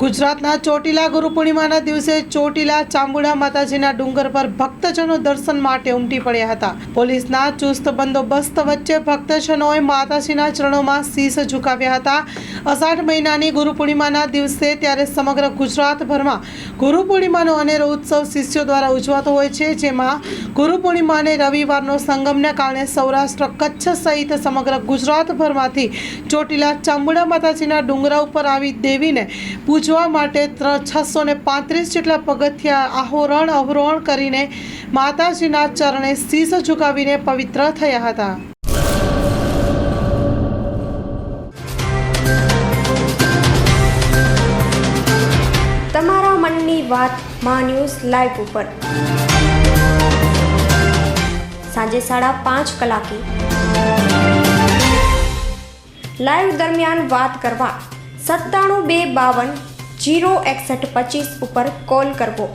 ગુજરાતના ચોટીલા ગુરુ પૂર્ણિમાના દિવસે ચોટીલા ચામુંડા માતાજીના ડુંગર પર ભક્તજનો દર્શન માટે ઉમટી પડ્યા હતા। પોલીસના ચુસ્ત બંદોબસ્ત વચ્ચે ભક્તજનોએ માતાજીના ચરણોમાં શીશ ઝુકાવ્યા હતા। અષાઢ મહિનાની ગુરુ પૂર્ણિમાના દિવસે ત્યારે સમગ્ર ગુજરાતભરમાં ગુરુ પૂર્ણિમાનો અનેરો ઉત્સવ શિષ્યો દ્વારા ઉજવાતો હોય છે, જેમાં ગુરુ પૂર્ણિમાને રવિવારનો સંગમને કારણે સૌરાષ્ટ્ર, કચ્છ સહિત સમગ્ર ગુજરાતભરમાંથી ચોટીલા ચામુંડા માતાજીના ડુંગરા ઉપર આવી દેવીને પૂજવા માટે 635 જેટલા પગથિયા આરોહણ અવરોહણ કરીને માતાજીના ચરણે શીશ ઝુકાવીને પવિત્ર થયા હતા। તમારા મનની વાત માં ન્યૂઝ લાઈવ ઉપર સાંજે 5:30 કલાકે લાઈવ દરમિયાન વાત કરવા 97 252 06125 ઉપર કોલ કરવો।